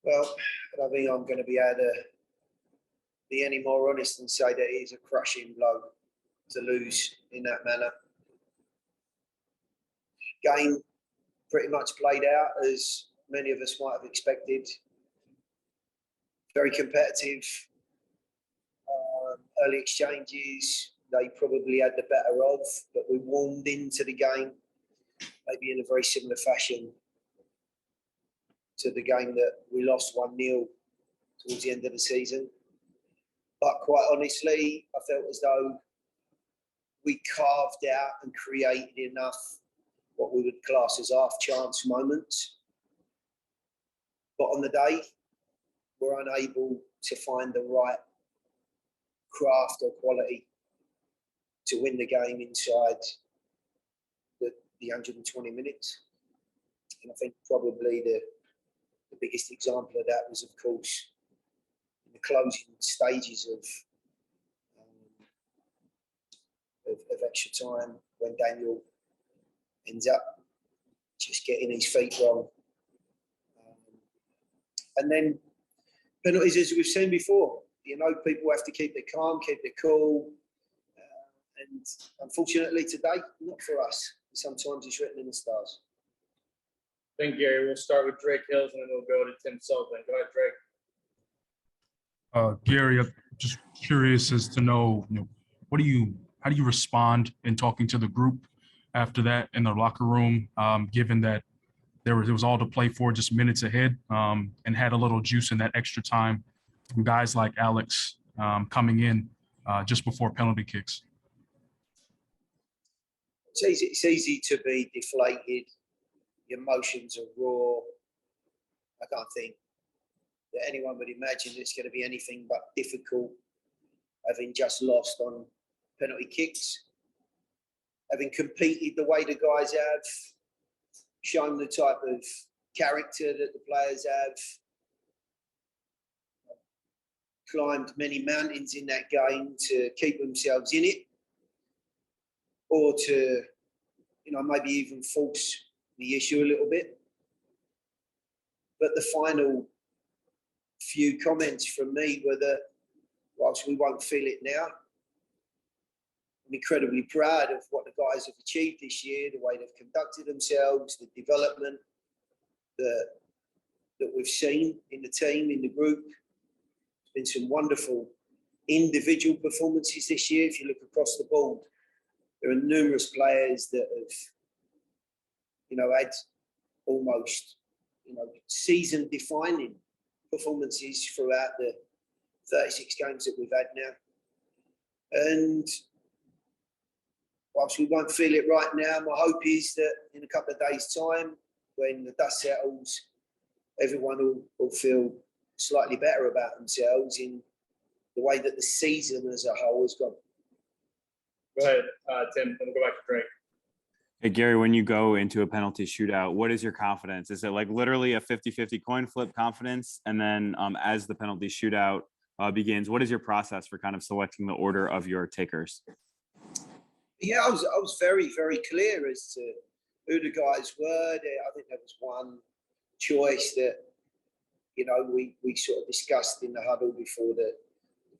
Well, I don't think I'm going to be able to be any more honest and say that it is a crushing blow to lose in that manner. Game pretty much played out as many of us might have expected. Very competitive. Early exchanges, they probably had the better of, but we warmed into the game, maybe in a very similar fashion to the game that we lost 1-0 towards the end of the season. But quite honestly, I felt as though we carved out and created enough what we would class as half-chance moments. But on the day, we're unable to find the right craft or quality to win the game inside the 120 minutes. And I think probably the biggest example of that was, of course, in the closing stages of extra time when Daniel ends up just getting his feet wrong. And then penalties, as we've seen before, you know, people have to keep their calm, keep their cool. And unfortunately today, not for us. Sometimes it's written in the stars. Thank you, Gary. We'll start with Drake Hills and then we'll go to Tim Sullivan. Go ahead, Drake. Gary, I'm just curious as to know, how do you respond in talking to the group after that in the locker room, given that there was all to play for, just minutes ahead, and had a little juice in that extra time from guys like Alex coming in just before penalty kicks? It's easy to be deflated. Your emotions are raw. I can't think that anyone would imagine it's going to be anything but difficult, having just lost on penalty kicks, having competed the way the guys have, shown the type of character that the players have, climbed many mountains in that game to keep themselves in it, or to, maybe even force the issue a little bit. But the final few comments from me were that whilst we won't feel it now, I'm incredibly proud of what the guys have achieved this year, the way they've conducted themselves, the development that we've seen in the team, in the group. There's been some wonderful individual performances this year. If you look across the board, there are numerous players that have, had almost, season-defining performances throughout the 36 games that we've had now. And whilst we won't feel it right now, my hope is that in a couple of days' time, when the dust settles, everyone will feel slightly better about themselves in the way that the season as a whole has gone. Go ahead, Tim. Then we'll go back to Drake. Hey, Gary, when you go into a penalty shootout, what is your confidence? Is it like literally a 50-50 coin flip confidence? And then as the penalty shootout begins, what is your process for kind of selecting the order of your takers? Yeah, I was very, very clear as to who the guys were. I think there was one choice that, we sort of discussed in the huddle before the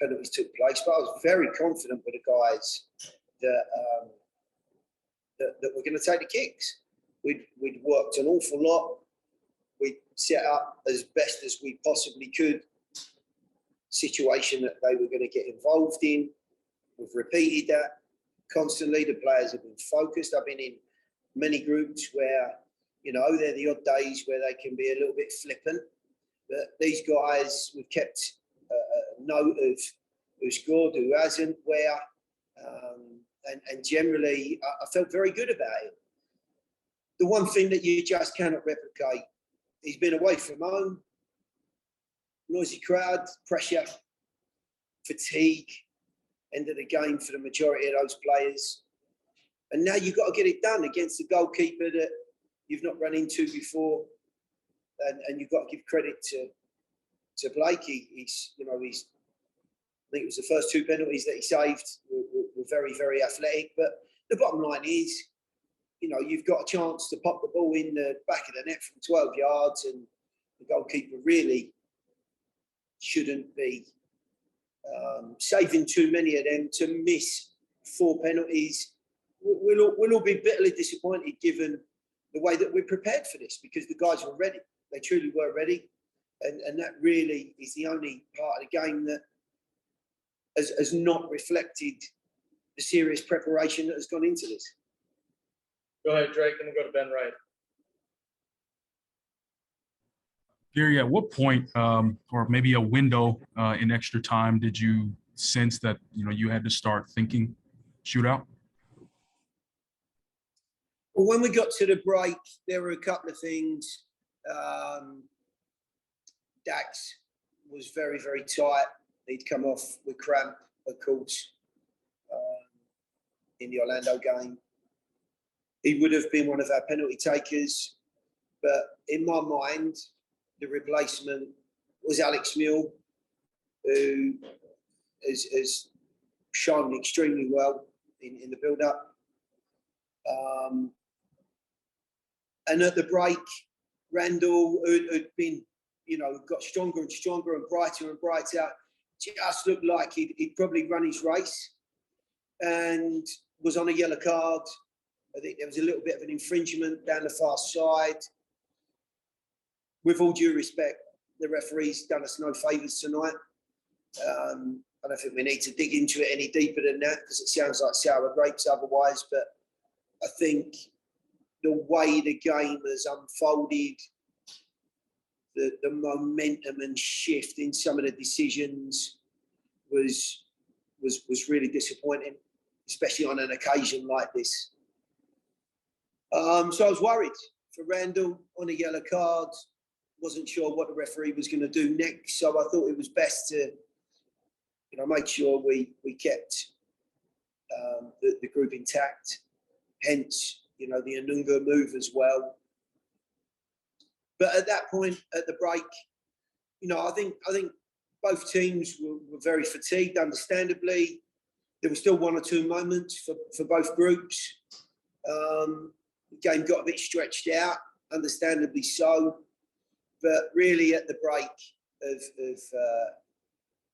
penalties took place. But I was very confident with the guys that we're going to take the kicks. We'd worked an awful lot. We set up as best as we possibly could situation that they were going to get involved in. We've repeated that constantly. The players have been focused. I've been in many groups where, they're the odd days where they can be a little bit flippant. But these guys, we've kept a note of who scored, who hasn't, where. And generally, I felt very good about it. The one thing that you just cannot replicate, he's been away from home, noisy crowd, pressure, fatigue, end of the game for the majority of those players. And now you've got to get it done against the goalkeeper that you've not run into before. And you've got to give credit to Blake. He's I think it was the first two penalties that he saved were very, very athletic. But the bottom line is, you've got a chance to pop the ball in the back of the net from 12 yards and the goalkeeper really shouldn't be saving too many of them to miss 4 penalties. We'll all be bitterly disappointed given the way that we're prepared for this, because the guys were ready. They truly were ready. And that really is the only part of the game that has not reflected the serious preparation that has gone into this. Go ahead, Drake, and we'll go to Ben Wright. Gary, at what point, or maybe a window in extra time, did you sense that you had to start thinking shootout? Well, when we got to the break, there were a couple of things. Dax was very, very tight. He'd come off with cramp, of course, in the Orlando game. He would have been one of our penalty takers, but in my mind, the replacement was Alex Mule, who has shown extremely well in the build-up. And at the break, Randall, who'd been, got stronger and stronger and brighter, just looked like he'd probably run his race and was on a yellow card. I think there was a little bit of an infringement down the far side. With all due respect, the referee's done us no favours tonight. I don't think we need to dig into it any deeper than that, because it sounds like sour grapes otherwise. But I think the way the game has unfolded, the momentum and shift in some of the decisions was really disappointing, especially on an occasion like this. So I was worried for Randall on a yellow card. Wasn't sure what the referee was going to do next, so I thought it was best to, make sure we kept the group intact. Hence, the Anunga move as well. But at that point, at the break, I think both teams were very fatigued, understandably. There were still 1 or 2 moments for both groups. The game got a bit stretched out, understandably so. But really, at the break of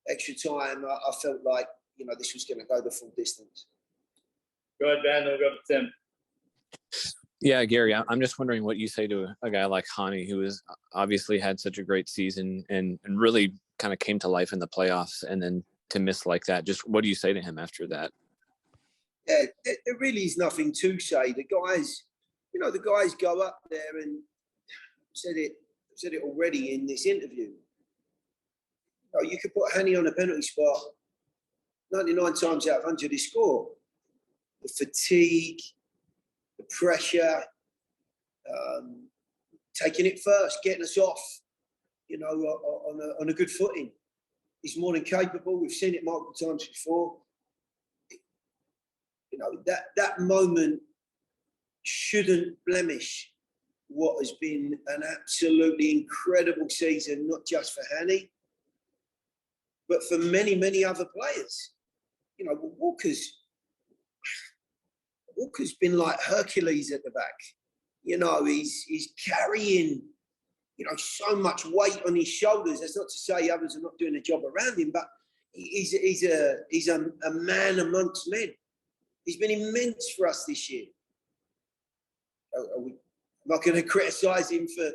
extra time, I felt like, this was going to go the full distance. Go ahead, Ben, then we'll go to Tim. Yeah, Gary, I'm just wondering what you say to a guy like Hani, who has obviously had such a great season and really kind of came to life in the playoffs, and then to miss like that. Just what do you say to him after that? Yeah, there really is nothing to say. The guys go up there, and said it already in this interview. You could put Hani on a penalty spot, 99 times out of 100 he score. The fatigue, the pressure, taking it first, getting us off, on a good footing. He's more than capable. We've seen it multiple times before. That moment shouldn't blemish what has been an absolutely incredible season, not just for Hani, but for many, many other players. Walker's been like Hercules at the back. He's carrying, so much weight on his shoulders. That's not to say others are not doing a job around him, but he's a man amongst men. He's been immense for us this year. I'm not going to criticise him for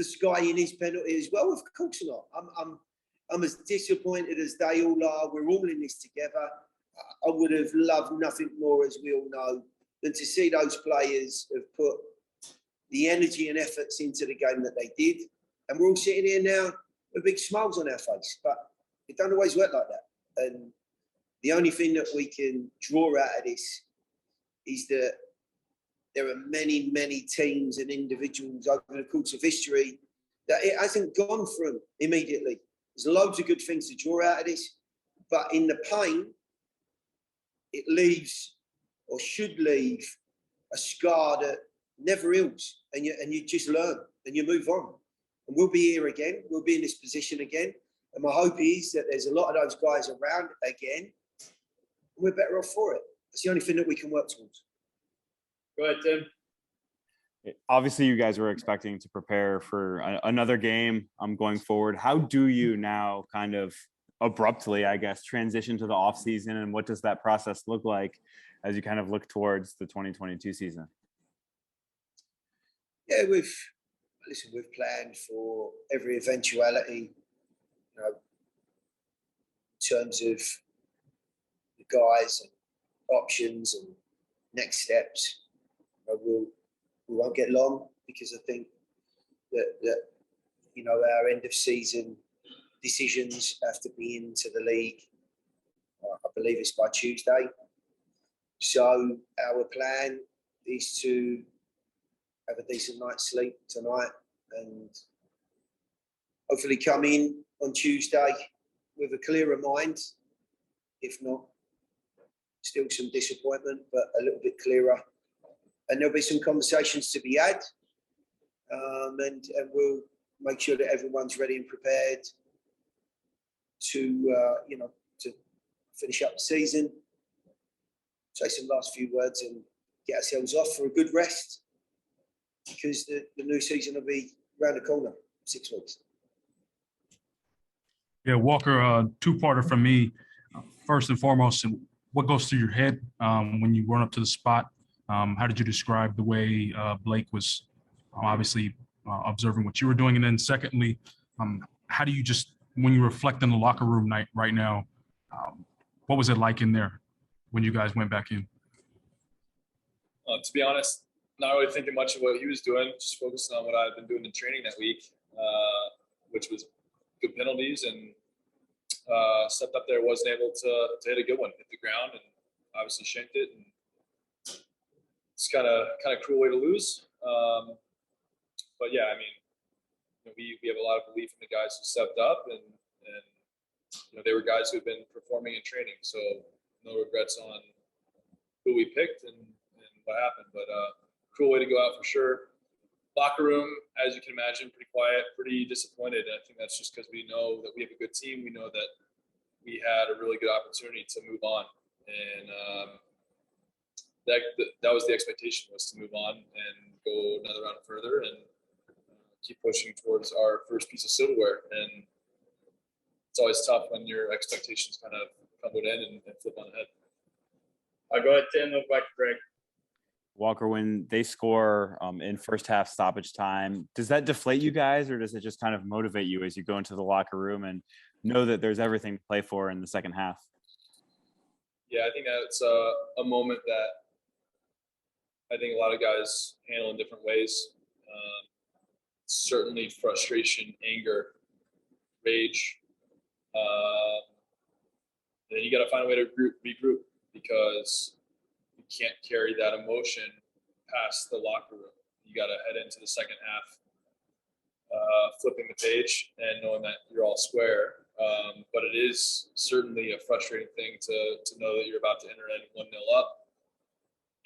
skying his penalty as well. Of course not. I'm as disappointed as they all are. We're all in this together. I would have loved nothing more, as we all know, than to see those players have put the energy and efforts into the game that they did. And we're all sitting here now with big smiles on our face. But it don't always work like that. And the only thing that we can draw out of this is that there are many, many teams and individuals over the course of history that it hasn't gone from immediately. There's loads of good things to draw out of this. But in the pain, it leaves, or should leave, a scar that never heals, and you just learn and you move on. And we'll be here again. We'll be in this position again. And my hope is that there's a lot of those guys around again, and we're better off for it. It's the only thing that we can work towards. Go ahead, Tim. Obviously, you guys were expecting to prepare for another game going forward. How do you now kind of abruptly, I guess, transition to the off season, and what does that process look like as you kind of look towards the 2022 season? Yeah, we've planned for every eventuality, you know, in terms of the guys and options and next steps. You know, we won't get long, because I think that you know, our end of season decisions have to be into the league. I believe it's by Tuesday. So our plan is to have a decent night's sleep tonight and hopefully come in on Tuesday with a clearer mind. If not, still some disappointment, but a little bit clearer. And there'll be some conversations to be had, and we'll make sure that everyone's ready and prepared to you know, to finish up the season, say some last few words, and get ourselves off for a good rest, because the new season will be around the corner, 6 weeks. Yeah, Walker, two-parter from me. First and foremost, what goes through your head when you run up to the spot? How did you describe the way Blake was obviously observing what you were doing? And then secondly, how do you just, when you reflect on the locker room night right now, what was it like in there when you guys went back in? To be honest, not really thinking much of what he was doing, just focusing on what I've been doing in training that week, which was good penalties, and stepped up there, wasn't able to hit a good one, hit the ground, and obviously shanked it. And it's kind of cruel way to lose. But yeah, I mean, you know, we have a lot of belief in the guys who stepped up, and you know, they were guys who have been performing in training. So no regrets on who we picked and what happened. But cruel way to go out for sure. Locker room, as you can imagine, pretty quiet, pretty disappointed. And I think that's just because we know that we have a good team. We know that we had a really good opportunity to move on, and that was the expectation, was to move on and go another round further and keep pushing towards our first piece of silverware. And it's always tough when your expectations kind of come to an end and flip on the head. I'll go ahead, Tim. Look back to Greg. Walker, when they score in first half stoppage time, does that deflate you guys, or does it just kind of motivate you as you go into the locker room and know that there's everything to play for in the second half? Yeah, I think that's a moment that I think a lot of guys handle in different ways. Certainly frustration, anger, rage. And then you got to find a way to regroup, because you can't carry that emotion past the locker room. You got to head into the second half, flipping the page and knowing that you're all square. But it is certainly a frustrating thing to know that you're about to enter in 1-0 up.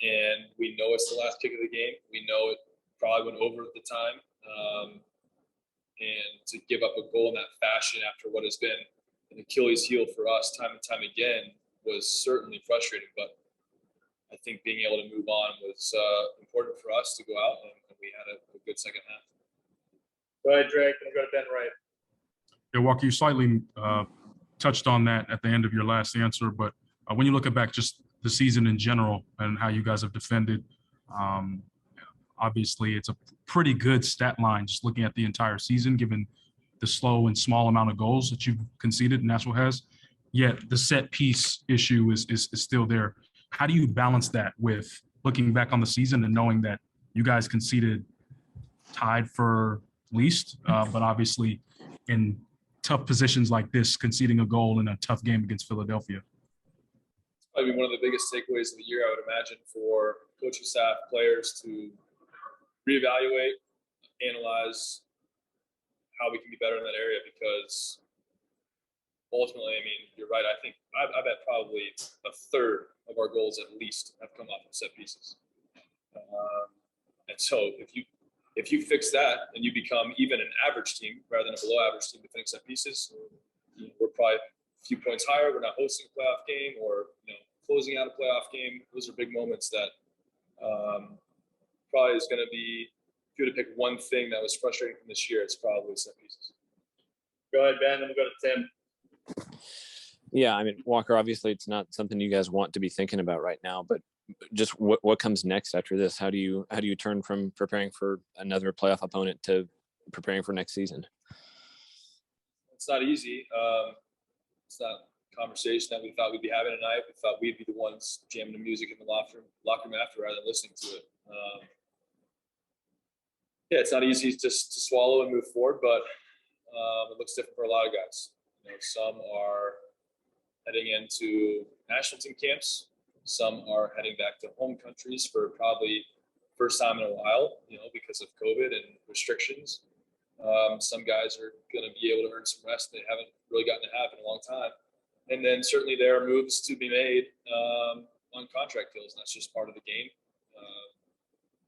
And we know it's the last kick of the game. We know it probably went over at the time. And to give up a goal in that fashion after what has been an Achilles heel for us time and time again was certainly frustrating. But I think being able to move on was important for us to go out, and we had a good second half. Go ahead, Drake. I'm going to Ben Wright. Yeah, Walker, you slightly touched on that at the end of your last answer, but when you look back just the season in general and how you guys have defended, obviously it's a pretty good stat line just looking at the entire season, given the slow and small amount of goals that you've conceded Nashville has. Yet the set piece issue is still there. How do you balance that with looking back on the season and knowing that you guys conceded tied for least, but obviously in tough positions like this, conceding a goal in a tough game against Philadelphia? I mean, one of the biggest takeaways of the year, I would imagine, for coaching staff, players to reevaluate, analyze how we can be better in that area, because ultimately, I mean, you're right. I think I bet probably a third of our goals at least have come off of set pieces. And so if you fix that and you become even an average team rather than a below average team defending set pieces, we're probably a few points higher. We're not hosting a playoff game, or closing out a playoff game. Those are big moments that probably is going to be, if you were to pick one thing that was frustrating from this year, it's probably set pieces. Go ahead, Ben, then we'll go to Tim. Yeah, I mean, Walker, obviously it's not something you guys want to be thinking about right now, but just what comes next after this? How do you turn from preparing for another playoff opponent to preparing for next season? It's not easy. It's not a conversation that we thought we'd be having tonight. We thought we'd be the ones jamming the music in the locker room after rather than listening to it. Yeah, it's not easy just to swallow and move forward, but it looks different for a lot of guys. You know, some are heading into national team camps. Some are heading back to home countries for probably first time in a while, you know, because of COVID and restrictions. Some guys are going to be able to earn some rest they haven't really gotten to have in a long time. And then certainly there are moves to be made on contract deals, and that's just part of the game.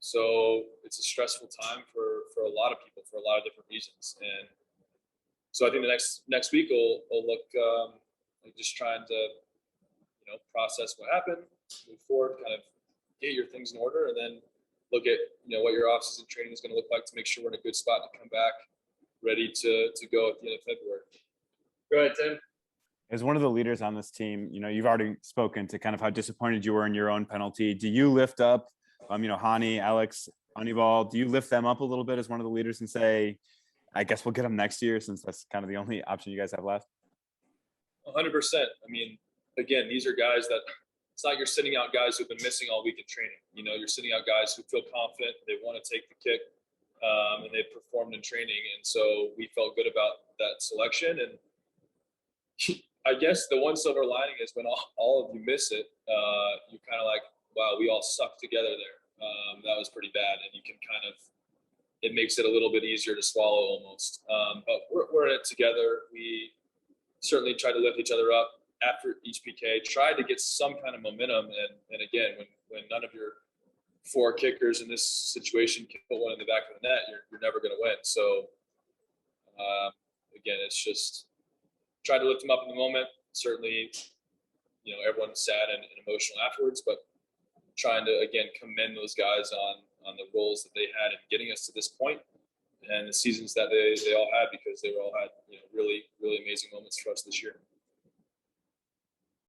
So it's a stressful time for a lot of people for a lot of different reasons. And so I think the next week will look like just trying to, you know, process what happened, move forward, kind of get your things in order, and then look at, you know, what your off-season training is going to look like to make sure we're in a good spot to come back ready to go at the end of February. Go ahead, Tim. As one of the leaders on this team, you know, you've already spoken to kind of how disappointed you were in your own penalty. Do you lift up, you know, Hani, Alex, Honeyball, do you lift them up a little bit as one of the leaders and say, I guess we'll get them next year since that's kind of the only option you guys have left? 100%. I mean, again, these are guys that it's not you're sitting out guys who've been missing all week in training. You know, you're sitting out guys who feel confident, they want to take the kick, and they've performed in training. And so we felt good about that selection. And I guess the one silver lining is when all of you miss it, you're kind of like, wow, we all suck together there. That was pretty bad. And you can kind of, it makes it a little bit easier to swallow almost. But we're in it together. We certainly tried to lift each other up after each PK, tried to get some kind of momentum. And again, when none of your four kickers in this situation can put one in the back of the net, you're never going to win. So again, it's just try to lift them up in the moment. Certainly, you know, everyone's sad and emotional afterwards, but trying to, again, commend those guys on the roles that they had in getting us to this point and the seasons that they all had, because they all had, you know, really, really amazing moments for us this year.